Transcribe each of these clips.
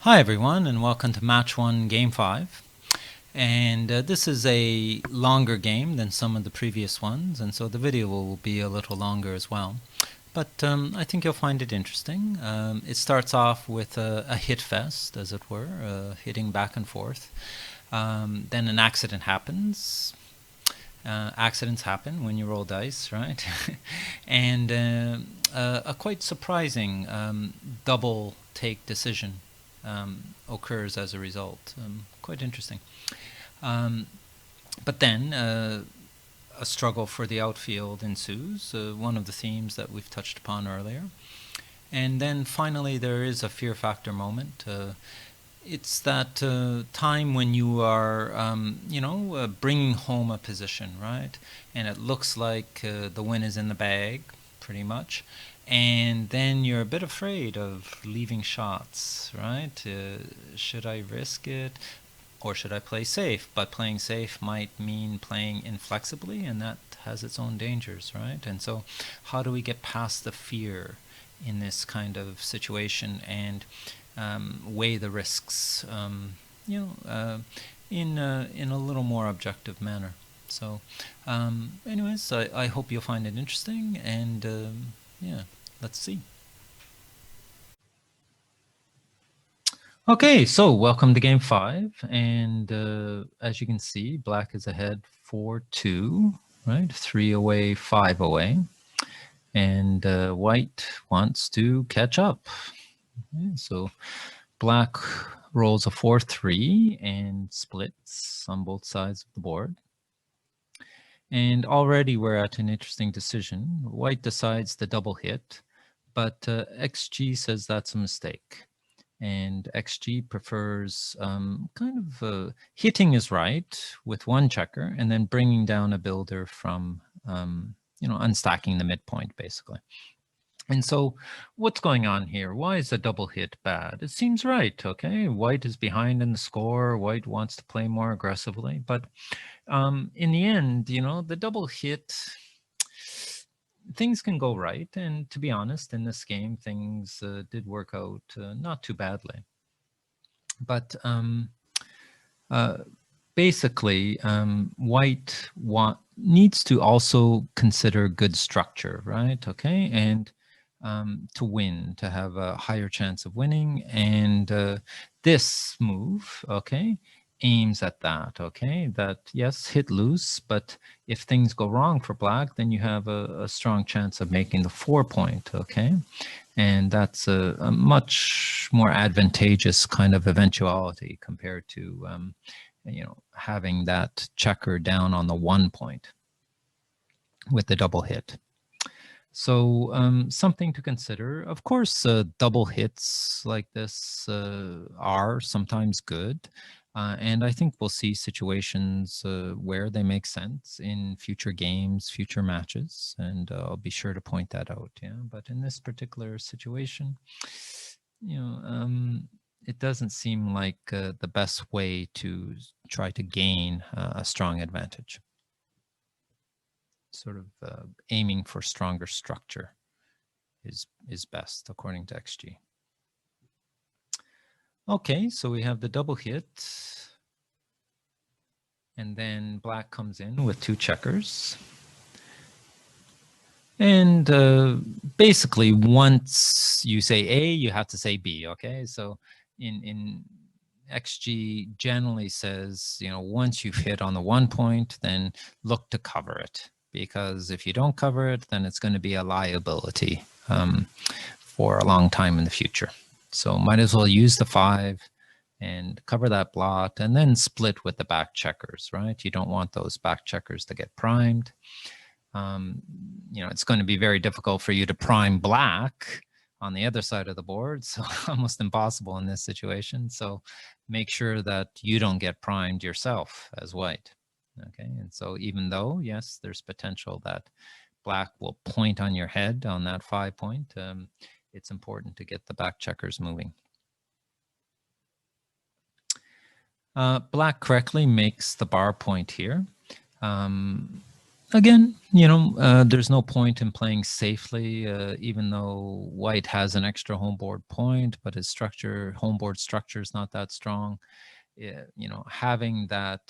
Hi everyone, and welcome to Match 1 Game 5. And this is a longer game than some of the previous ones, and so the video will be a little longer as well. But I think you'll find it interesting. It starts off with a hit fest, as it were, hitting back and forth. Then an accident happens. Accidents happen when you roll dice, right? And a quite surprising double take decision occurs as a result. Quite interesting. But then a struggle for the outfield ensues, one of the themes that we've touched upon earlier. And then finally there is a fear factor moment. It's that time when you are, bringing home a position, right? And it looks like the win is in the bag, pretty much. And then you're a bit afraid of leaving shots, right? Should I risk it? Or should I play safe? But playing safe might mean playing inflexibly, and that has its own dangers, right? And so how do we get past the fear in this kind of situation and weigh the risks, in a little more objective manner? So anyways, I hope you'll find it interesting, and yeah, let's see. Okay, so welcome to game 5, and as you can see, black is ahead 4-2, right? 3 away, 5 away, and white wants to catch up. Okay, so black rolls a 4-3 and splits on both sides of the board. And already we're at an interesting decision. White decides the double hit, but XG says that's a mistake. And XG prefers hitting is right with one checker and then bringing down a builder from, unstacking the midpoint, basically. And so what's going on here? Why is a double hit bad? It seems right, okay? White is behind in the score. White wants to play more aggressively. But in the end, the double hit, things can go right. And to be honest, in this game, things did work out not too badly. But basically, white needs to also consider good structure, right? Okay, and to win, to have a higher chance of winning. And this move, okay, aims at that, okay? That, yes, hit loose, but if things go wrong for black, then you have a strong chance of making the 4-point, okay? And that's a much more advantageous kind of eventuality compared to, having that checker down on the 1-point with the double hit. So something to consider. Of course, double hits like this are sometimes good. And I think we'll see situations where they make sense in future games, future matches, and I'll be sure to point that out. Yeah, but in this particular situation, it doesn't seem like the best way to try to gain a strong advantage. Sort of aiming for stronger structure is best according to XG. Okay, so we have the double hit, and then black comes in with 2 checkers. And basically, once you say A, you have to say B, okay? So in XG generally says, once you've hit on the 1-point, then look to cover it. Because if you don't cover it, then it's going to be a liability for a long time in the future. So might as well use the 5 and cover that blot and then split with the back checkers, right? You don't want those back checkers to get primed. It's going to be very difficult for you to prime black on the other side of the board, so almost impossible in this situation. So make sure that you don't get primed yourself as white. Okay, and so even though, yes, there's potential that black will point on your head on that 5-point, it's important to get the back checkers moving. Black correctly makes the bar point here. Again, there's no point in playing safely, even though white has an extra homeboard point, but his homeboard structure is not that strong. Having that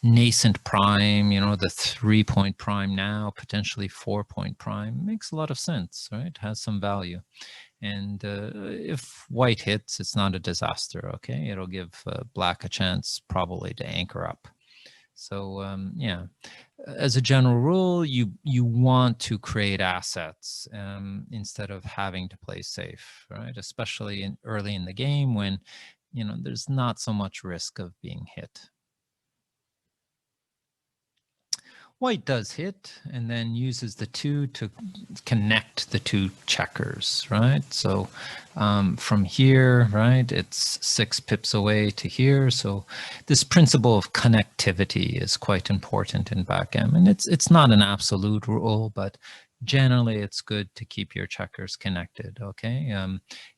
nascent prime, the 3-point prime now, potentially 4-point prime, makes a lot of sense, right? Has some value. And if white hits, it's not a disaster, okay? It'll give black a chance probably to anchor up. So yeah, as a general rule, you want to create assets instead of having to play safe, right? Especially early in the game when there's not so much risk of being hit. White does hit and then uses the 2 to connect the 2 checkers, right? So from here, right, it's 6 pips away to here. So this principle of connectivity is quite important in backgammon. It's not an absolute rule, but generally it's good to keep your checkers connected, okay?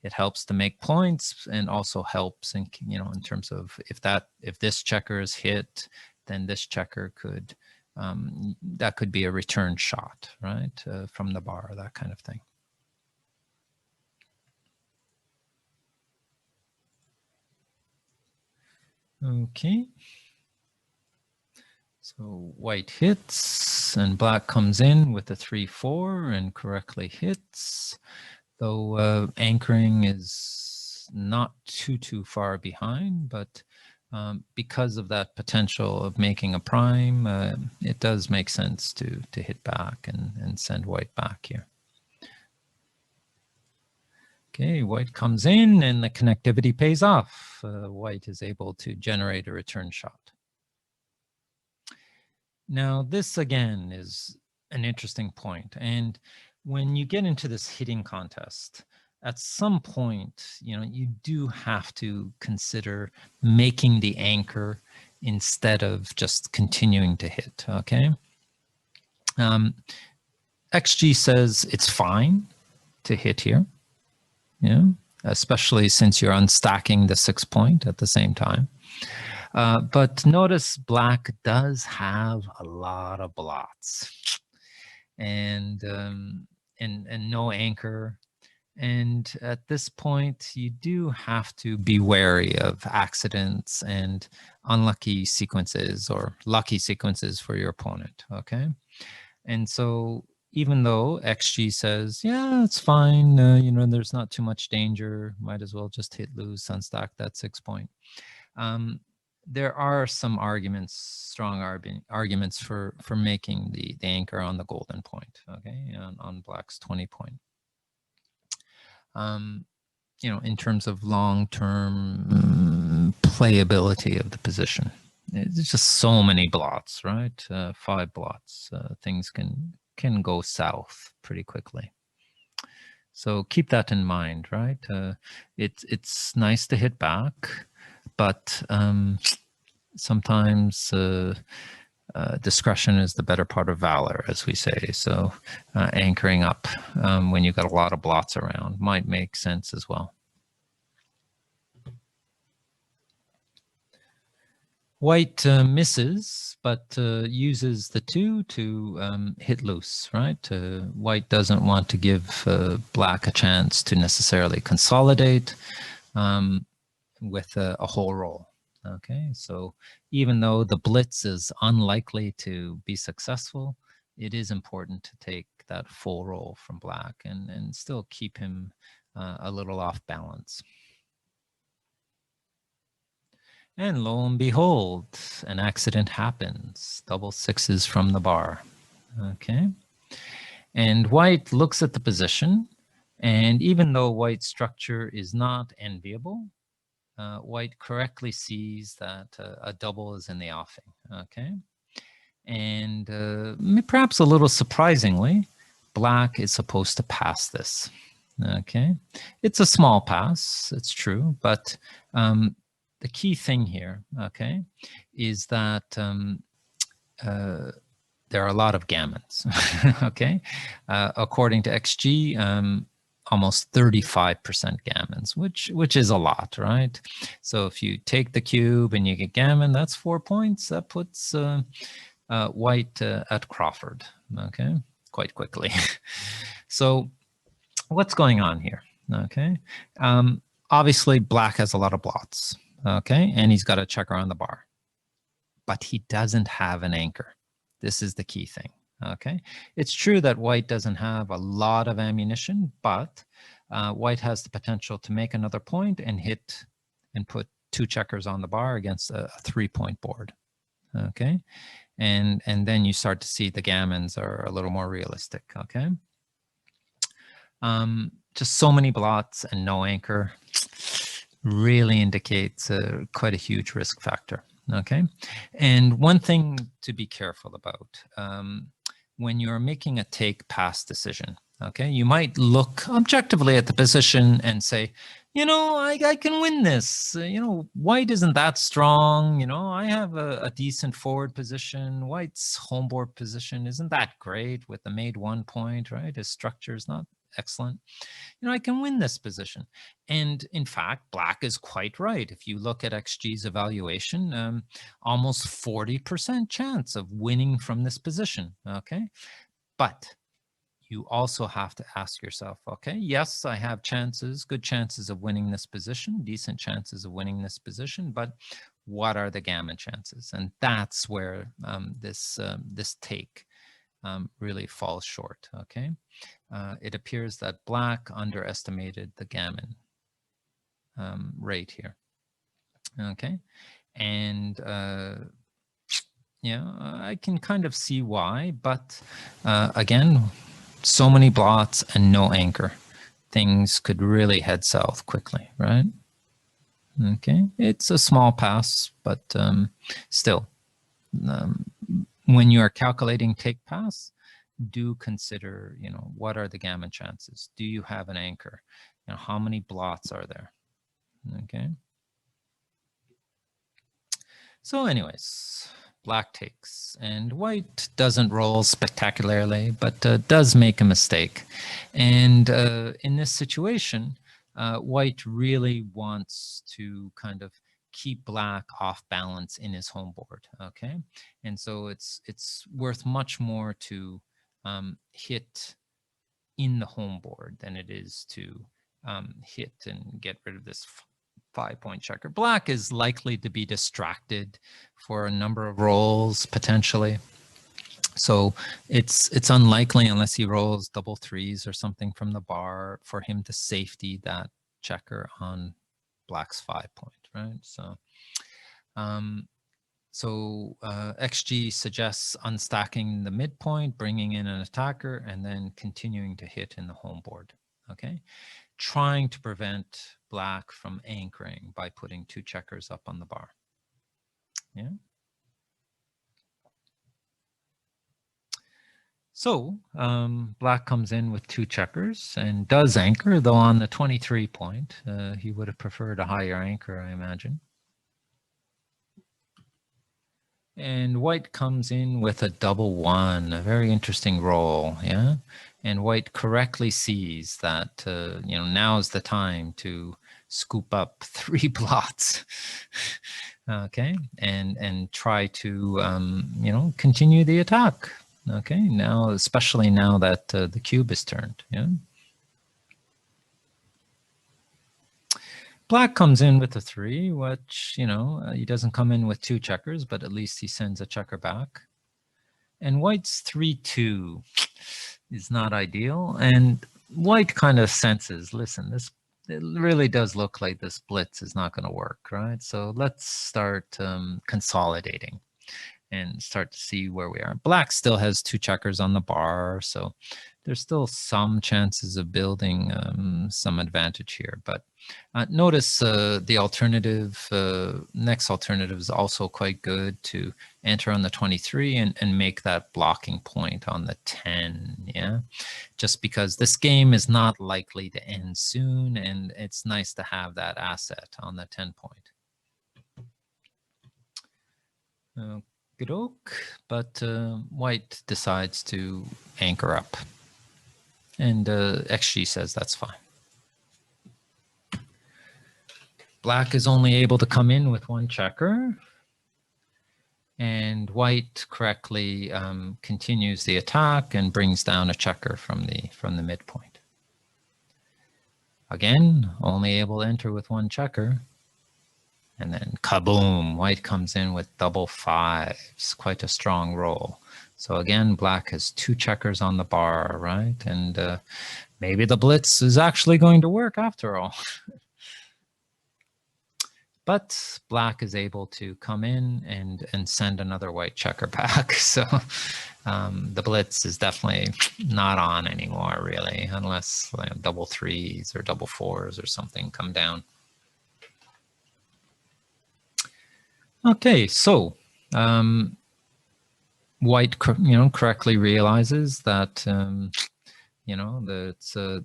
It helps to make points and also helps in, in terms of if this checker is hit, then this checker could that could be a return shot, right, from the bar, that kind of thing. Okay. So white hits and black comes in with a 3-4 and correctly hits, though anchoring is not too far behind, but because of that potential of making a prime, it does make sense to hit back and send white back here. Okay, white comes in and the connectivity pays off. White is able to generate a return shot. Now, this again is an interesting point. And when you get into this hitting contest, at some point, you do have to consider making the anchor instead of just continuing to hit, okay? XG says it's fine to hit here, especially since you're unstacking the 6-point at the same time. But notice black does have a lot of blots and no anchor. And at this point, you do have to be wary of accidents and unlucky sequences or lucky sequences for your opponent, okay? And so even though XG says, yeah, it's fine, there's not too much danger, might as well just hit loose, unstack that 6-point. There are some strong arguments for making the anchor on the golden point, okay, on black's 20-point. In terms of long-term playability of the position. There's just so many blots, right? 5 blots. Things can go south pretty quickly. So keep that in mind, right? It's nice to hit back, but sometimes discretion is the better part of valor, as we say. So anchoring up when you've got a lot of blots around might make sense as well. White misses, but uses the 2 to hit loose, right? White doesn't want to give black a chance to necessarily consolidate with a whole roll. Okay, so even though the blitz is unlikely to be successful, it is important to take that full roll from black and still keep him a little off balance. And lo and behold, an accident happens. Double 6s from the bar. Okay. And white looks at the position, and even though white's structure is not enviable, white correctly sees that a double is in the offing. Okay. And perhaps a little surprisingly, black is supposed to pass this. Okay. It's a small pass, it's true, but the key thing here, okay, is that there are a lot of gammons, okay? According to XG, almost 35% gammons, which is a lot, right? So if you take the cube and you get gammon, that's 4 points. That puts white at Crawford, okay, quite quickly. So what's going on here? Okay, obviously black has a lot of blots, okay, and he's got a checker on the bar, but he doesn't have an anchor. This is the key thing. Okay, it's true that white doesn't have a lot of ammunition, but white has the potential to make another point and hit and put 2 checkers on the bar against a 3-point board. Okay, and then you start to see the gammons are a little more realistic. Okay, just so many blots and no anchor really indicates quite a huge risk factor. Okay, and one thing to be careful about when you're making a take pass decision, okay, you might look objectively at the position and say, you know, I can win this. You know, white isn't that strong. You know, I have a decent forward position. White's home board position isn't that great with the made 1 point, right? His structure is not excellent. You know, I can win this position. And in fact, black is quite right. If you look at XG's evaluation, almost 40% chance of winning from this position, okay? But you also have to ask yourself, okay, yes, I have chances, good chances of winning this position, decent chances of winning this position, but what are the gammon chances? And that's where this take really falls short, okay? It appears that black underestimated the gammon rate here, okay? And yeah, I can kind of see why, but again, so many blots and no anchor. Things could really head south quickly, right? Okay, it's a small pass, but still, when you are calculating take pass, do consider, you know, what are the gammon chances? Do you have an anchor? You know, how many blots are there? Okay. So anyways, black takes, and white doesn't roll spectacularly, but does make a mistake. And in this situation, white really wants to kind of keep black off balance in his home board, okay? And so it's worth much more to hit in the home board than it is to hit and get rid of this 5-point checker. Black is likely to be distracted for a number of rolls potentially. So it's unlikely, unless he rolls double 3s or something from the bar, for him to safety that checker on black's 5-point, right? So XG suggests unstacking the midpoint, bringing in an attacker, and then continuing to hit in the home board, okay? Trying to prevent black from anchoring by putting 2 checkers up on the bar, yeah? So black comes in with 2 checkers and does anchor, though on the 23-point. He would have preferred a higher anchor, I imagine. And white comes in with a double 1, a very interesting roll, yeah? And white correctly sees that, you know, now's the time to scoop up 3 blots, okay? And try to, you know, continue the attack, okay? Now, especially now that the cube is turned, yeah? Black comes in with a 3, which, you know, he doesn't come in with 2 checkers, but at least he sends a checker back. And white's 3-2 is not ideal. And white kind of senses, listen, it really does look like this blitz is not going to work, right? So let's start consolidating and start to see where we are. Black still has 2 checkers on the bar, so there's still some chances of building some advantage here. But notice the alternative, next alternative is also quite good, to enter on the 23 and make that blocking point on the 10, yeah? Just because this game is not likely to end soon, and it's nice to have that asset on the 10-point. But white decides to anchor up, and XG says that's fine. Black is only able to come in with 1 checker, And white correctly continues the attack and brings down a checker from the midpoint. Again, only able to enter with one checker. And then kaboom, white comes in with double fives, quite a strong roll. So again, black has two checkers on the bar, right? And maybe the blitz is actually going to work after all. But black is able to come in and send another white checker back. So the blitz is definitely not on anymore, really, unless double threes or double fours or something come down. Okay, so white, correctly realizes that that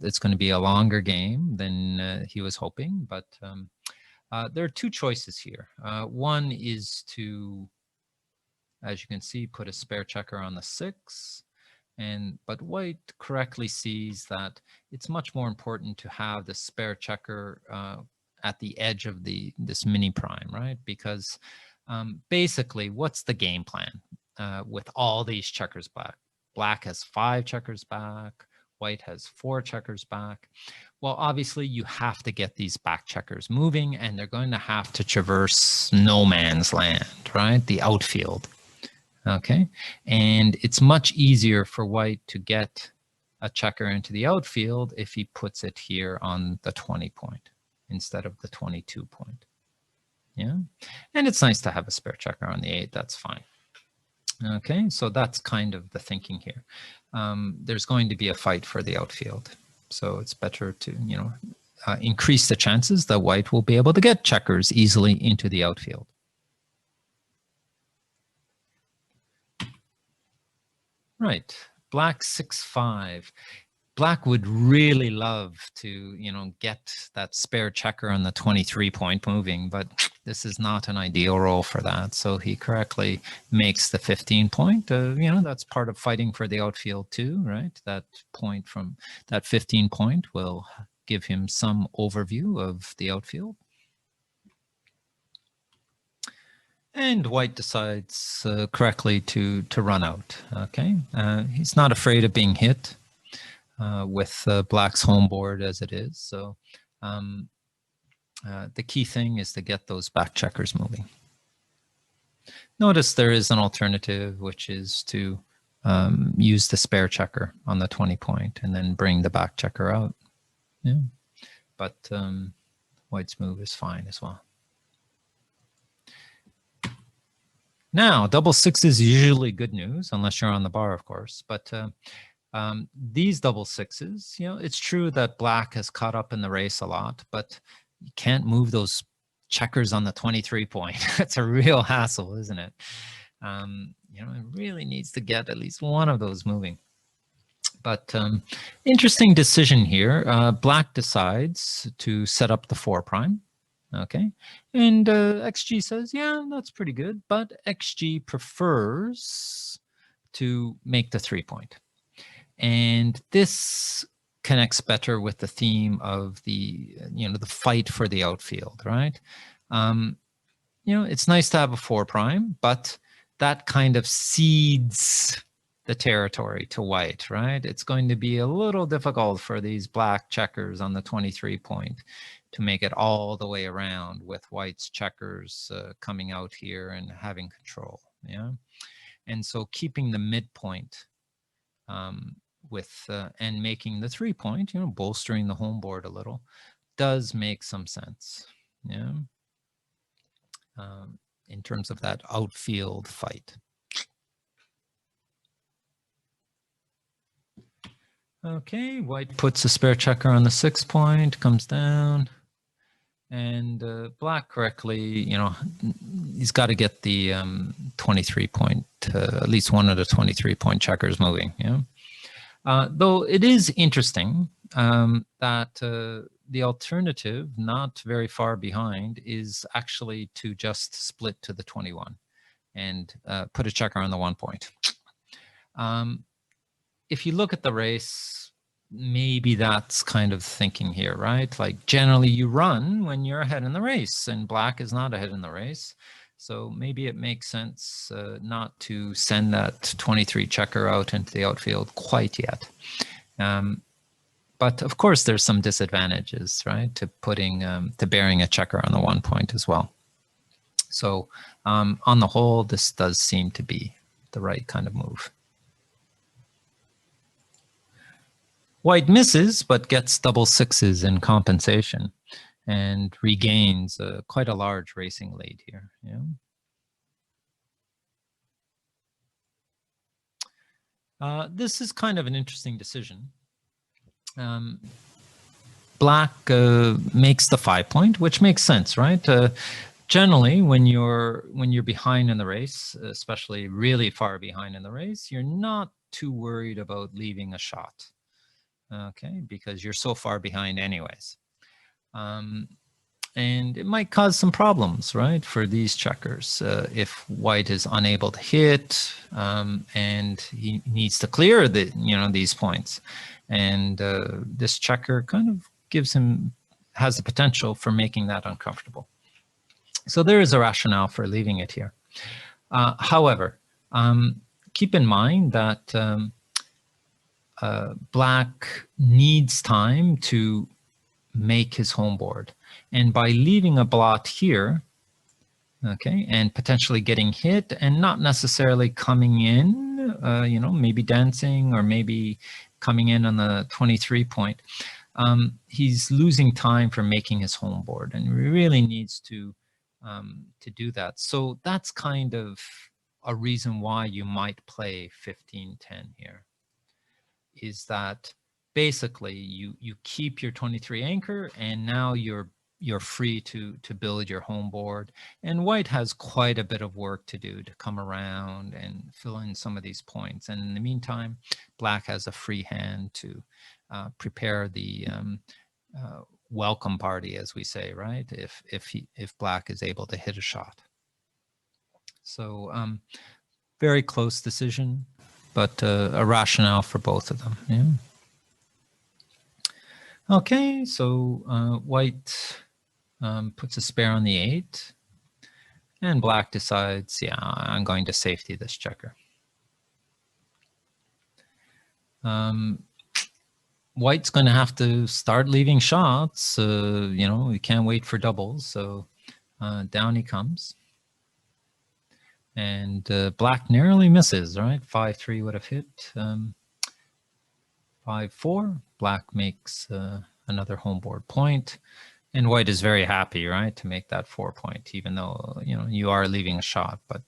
it's going to be a longer game than he was hoping, but there are two choices here. One is to, as you can see, put a spare checker on the 6, but white correctly sees that it's much more important to have the spare checker at the edge of this mini prime, right? Because basically, what's the game plan with all these checkers back? Black has 5 checkers back. White has 4 checkers back. Well, obviously, you have to get these back checkers moving, and they're going to have to traverse no man's land, right? The outfield. Okay, and it's much easier for white to get a checker into the outfield if he puts it here on the 20 point instead of the 22 point. Yeah, and it's nice to have a spare checker on the 8. That's fine. Okay, so that's kind of the thinking here. There's going to be a fight for the outfield, so it's better to increase the chances that white will be able to get checkers easily into the outfield. Right, black 6-5. Black would really love to, get that spare checker on the 23 point moving, but this is not an ideal role for that. So he correctly makes the 15 point. That's part of fighting for the outfield too, right? That point from that 15 point will give him some overview of the outfield. And white decides correctly to run out. Okay, he's not afraid of being hit. With black's home board as it is. So the key thing is to get those back checkers moving. Notice there is an alternative, which is to use the spare checker on the 20 point and then bring the back checker out. Yeah, but white's move is fine as well. Now, double 6 is usually good news, unless you're on the bar, of course. But these double 6s, it's true that black has caught up in the race a lot, but you can't move those checkers on the 23 point. It's a real hassle, isn't it? It really needs to get at least one of those moving. But interesting decision here. Black decides to set up the 4 prime. Okay, and XG says, yeah, that's pretty good, but XG prefers to make the 3 point. And this connects better with the theme of the fight for the outfield, right? It's nice to have a 4 prime, but that kind of cedes the territory to white, right? It's going to be a little difficult for these black checkers on the 23 point to make it all the way around with white's checkers coming out here and having control, yeah? And so keeping the midpoint and making the 3 point, bolstering the home board a little, does make some sense, yeah, in terms of that outfield fight. Okay, white puts a spare checker on the 6 point, comes down, and black correctly, he's got to get the 23 point, at least one of the 23 point checkers moving, yeah. Though it is interesting that the alternative, not very far behind, is actually to just split to the 21 and put a checker on the 1 point. If you look at the race, maybe that's kind of thinking here, right? Like generally you run when you're ahead in the race, and black is not ahead in the race. So maybe it makes sense not to send that 23 checker out into the outfield quite yet. But of course, there's some disadvantages, right, to putting to bearing a checker on the 1 point as well. So on the whole, this does seem to be the right kind of move. White misses, but gets double sixes in compensation and regains quite a large racing lead here. Yeah. This is kind of an interesting decision. Black makes the 5 point, which makes sense, right? Generally, when you're behind in the race, especially really far behind in the race, you're not too worried about leaving a shot, okay, because you're so far behind anyways. And it might cause some problems, right, for these checkers if white is unable to hit and he needs to clear these points. And this checker kind of has the potential for making that uncomfortable. So there is a rationale for leaving it here. However, keep in mind that black needs time to make his home board. And by leaving a blot here, okay, and potentially getting hit and not necessarily coming in, maybe dancing or maybe coming in on the 23 point, he's losing time for making his home board and really needs to do that. So that's kind of a reason why you might play 15-10 here, is that basically you keep your 23 anchor and now you're free to build your home board. And white has quite a bit of work to do to come around and fill in some of these points. And in the meantime, black has a free hand to prepare the welcome party, as we say, right? If black is able to hit a shot. So very close decision, but a rationale for both of them. Yeah. Okay, so white puts a spare on the 8, and black decides, yeah, I'm going to safety this checker. White's going to have to start leaving shots. You can't wait for doubles, so down he comes. And black narrowly misses, right? 5-3 would have hit. 5-4, black makes another home board point. And white is very happy, right, to make that 4 point, even though, you are leaving a shot. But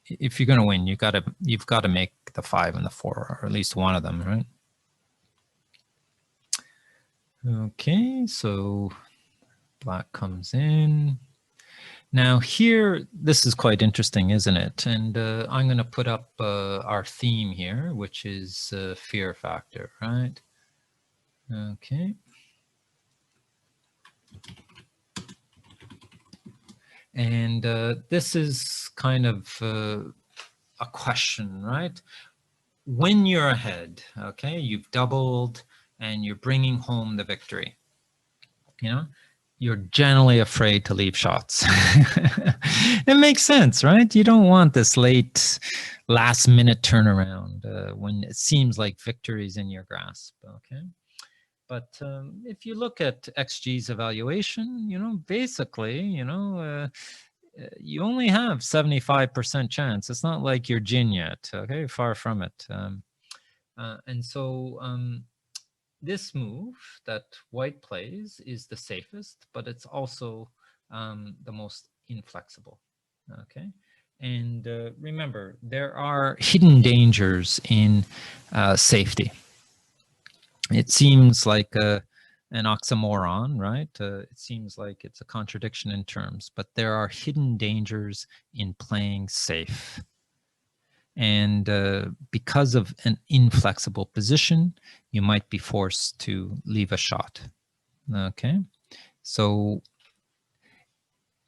if you're going to win, you've got to make the 5 and the 4, or at least one of them, right? Okay, so black comes in. Now here, this is quite interesting, isn't it? And I'm going to put up our theme here, which is fear factor, right? Okay. And this is kind of a question, right? When you're ahead, okay, you've doubled and you're bringing home the victory, you're generally afraid to leave shots. It makes sense, right? You don't want this last minute turnaround when it seems like victory is in your grasp, okay? But if you look at XG's evaluation, basically, you only have 75% chance. It's not like you're Jin yet, okay? Far from it. And so this move that white plays is the safest, but it's also the most inflexible, okay? And remember, there are hidden dangers in safety. It seems like an oxymoron, right? It seems like it's a contradiction in terms, but there are hidden dangers in playing safe. And because of an inflexible position, you might be forced to leave a shot, okay? So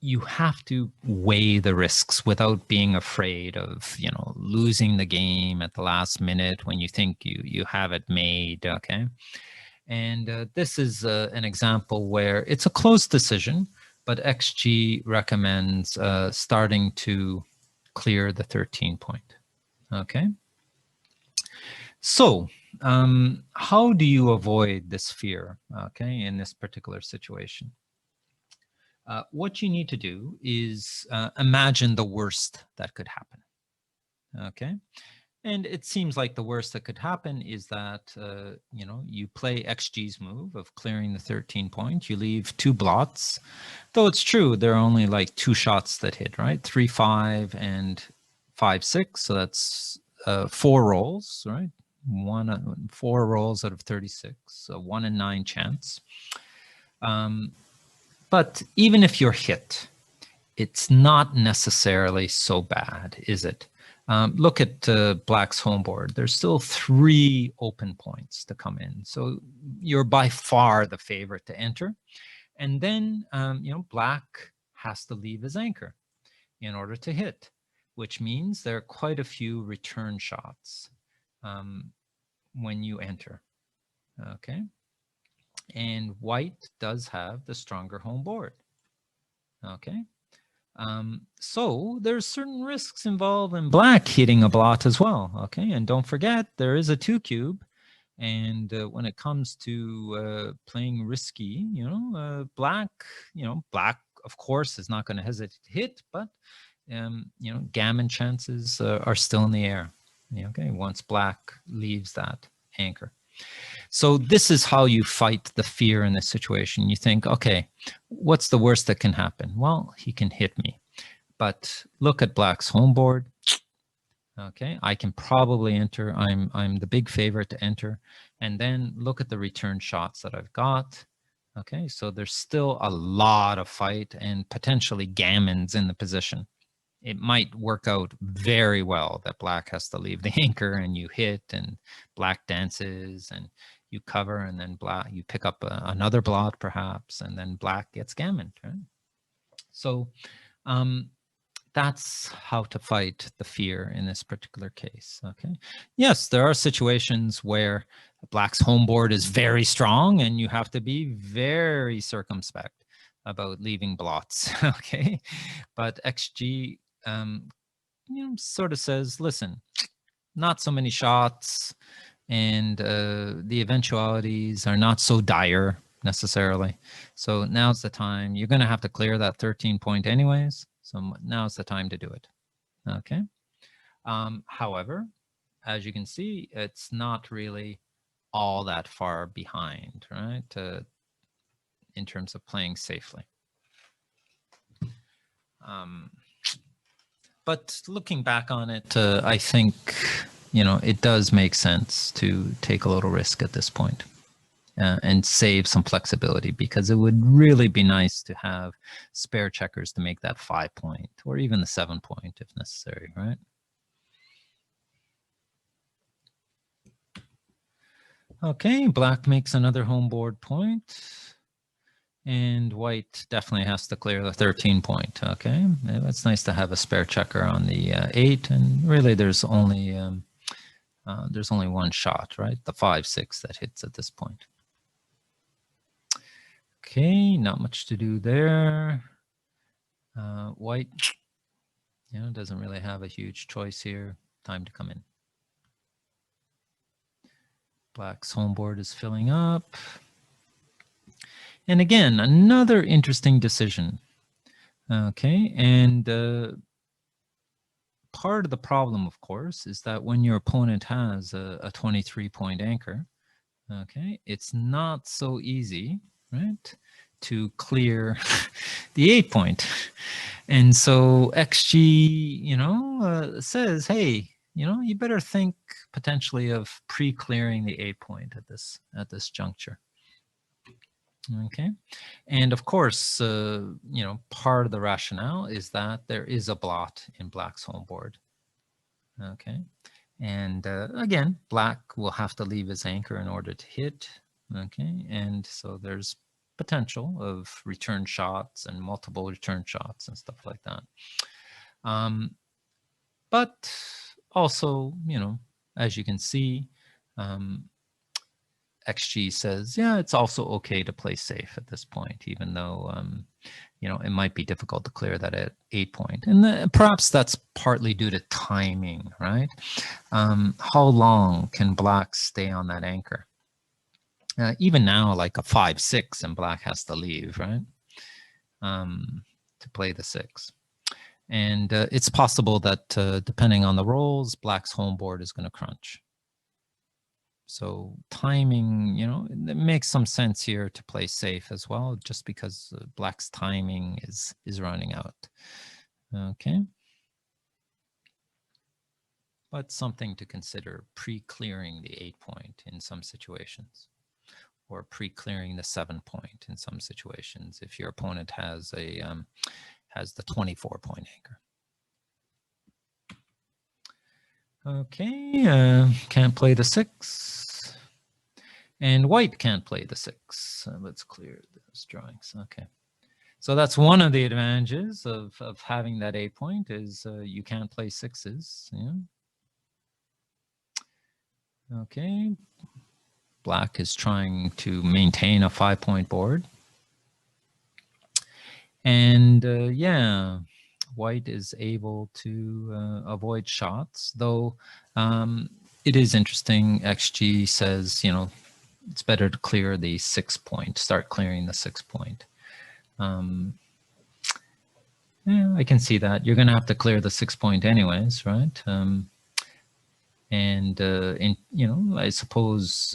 you have to weigh the risks without being afraid of, losing the game at the last minute when you think you have it made, okay? And this is an example where it's a close decision, but XG recommends starting to clear the 13 point. Okay. So how do you avoid this fear, okay, in this particular situation? What you need to do is imagine the worst that could happen. Okay. And it seems like the worst that could happen is that, you know, you play XG's move of clearing the 13 point. You leave 2 blots, though it's true, there are only like 2 shots that hit, right? 3-5 and 5-6. So that's 4 rolls, right? 4 rolls out of 36, so 1 in 9 chance. But even if you're hit, it's not necessarily so bad, is it? Look at Black's home board. There's still 3 open points to come in. So you're by far the favorite to enter. And then, you know, Black has to leave his anchor in order to hit, which means there are quite a few return shots when you enter. Okay. And White does have the stronger home board. Okay. So there's certain risks involved in Black hitting a blot as well. Okay, and don't forget there is a 2 cube, and when it comes to playing risky, you know, Black, Black of course is not going to hesitate to hit, but you know, gammon chances are still in the air. Okay, once Black leaves that anchor. So this is how you fight the fear in this situation. You think, okay, what's the worst that can happen? Well, he can hit me. But look at Black's home board. Okay, I can probably enter. I'm the big favorite to enter. And then look at the return shots that I've got. Okay, so there's still a lot of fight and potentially gammons in the position. It might work out very well that Black has to leave the anchor and you hit and Black dances and you cover, and then Black, you pick up another blot perhaps, and then Black gets gammoned, right? So that's how to fight the fear in this particular case. Okay. Yes, there are situations where Black's home board is very strong and you have to be very circumspect about leaving blots. Okay. But XG, you know, sort of says, listen, not so many shots, and the eventualities are not so dire necessarily. So now's the time. You're going to have to clear that 13 point anyways. So now's the time to do it. Okay. However, as you can see, it's not really all that far behind, right? In terms of playing safely. But looking back on it, I think, you know, it does make sense to take a little risk at this point. And save some flexibility, because it would really be nice to have spare checkers to make that 5 point or even the 7 point if necessary, right? Okay, Black makes another home board point, and White definitely has to clear the 13 point. Okay, it's nice to have a spare checker on the 8, and really there's only 1 shot, right? The 5-6 that hits at this point. Okay, not much to do there. White, you know, doesn't really have a huge choice here. Time to come in. Black's home board is filling up. And again, another interesting decision. Okay, and part of the problem, of course, is that when your opponent has a 23-point anchor, okay, it's not so easy, right, to clear the 8 point. And so XG, you know, says, hey, you know, you better think potentially of pre-clearing the 8 point at this juncture. Okay, and of course, you know, part of the rationale is that there is a blot in Black's home board. Okay, and again, Black will have to leave his anchor in order to hit. Okay, and so there's potential of return shots and multiple return shots and stuff like that. But also, you know, as you can see, XG says, yeah, it's also okay to play safe at this point, even though, you know, it might be difficult to clear that at 8 point. And perhaps that's partly due to timing, right? How long can black stay on that anchor? Even now, like a 5-6 and black has to leave, right? To play the 6. And it's possible that depending on the rolls, black's home board is going to crunch. So timing, you know, it makes some sense here to play safe as well, just because black's timing is running out. Okay. But something to consider pre-clearing the 8 point in some situations, or pre-clearing the 7 point in some situations if your opponent has the 24 point anchor. Okay, can't play the 6. And white can't play the 6. Let's clear those drawings. Okay. So that's one of the advantages of having that 8 point is you can't play 6s. Yeah. Okay. Black is trying to maintain a 5 point board. And yeah, white is able to avoid shots, though it is interesting. XG says, you know, it's better to clear the 6 point, start clearing the 6 point. Yeah, I can see that. You're going to have to clear the 6 point anyways, right? And you know, I suppose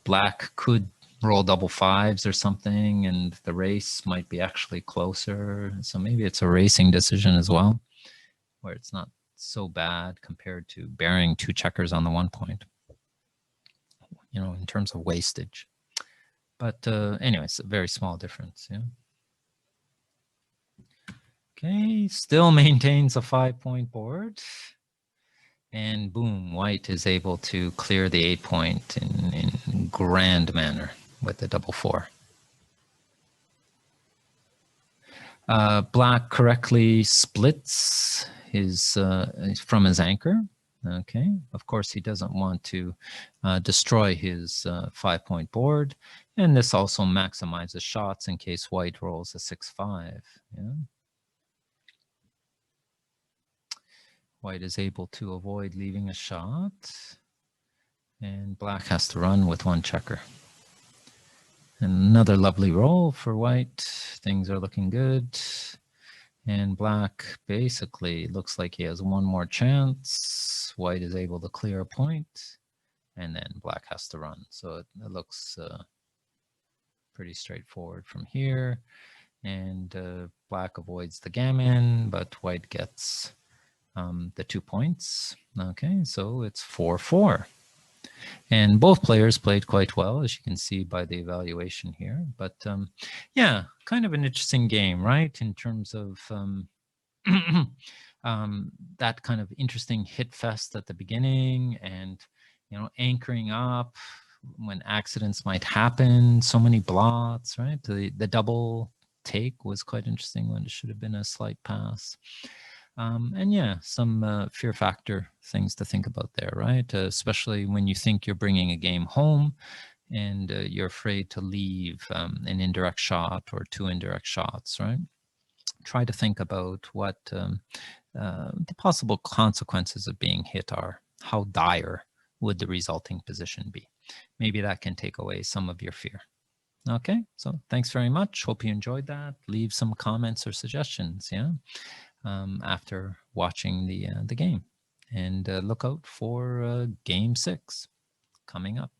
black could roll double 5s or something, and the race might be actually closer. So maybe it's a racing decision as well, where it's not so bad compared to burying 2 checkers on the 1 point, you know, in terms of wastage. But anyways, a very small difference. Yeah. Okay, still maintains a 5 point board. And boom, white is able to clear the 8 point in grand manner with the double 4. Black correctly splits his from his anchor. Okay, of course he doesn't want to destroy his 5 point board, and this also maximizes shots in case white rolls a 6-5. Yeah. White is able to avoid leaving a shot, and black has to run with 1 checker. And another lovely roll for white. Things are looking good. And black basically looks like he has 1 more chance. White is able to clear a point, and then black has to run. So it looks pretty straightforward from here. And black avoids the gammon, but white gets the 2 points. Okay, so it's 4-4. And both players played quite well, as you can see by the evaluation here. But yeah, kind of an interesting game, right? In terms of that kind of interesting hit fest at the beginning, and you know, anchoring up when accidents might happen. So many blots, right? The double take was quite interesting when it should have been a slight pass. And yeah, some fear factor things to think about there, right? Especially when you think you're bringing a game home and you're afraid to leave an indirect shot or 2 indirect shots, right? Try to think about what the possible consequences of being hit are. How dire would the resulting position be? Maybe that can take away some of your fear. Okay, so thanks very much. Hope you enjoyed that. Leave some comments or suggestions, yeah, after watching the game. And look out for Game 6 coming up.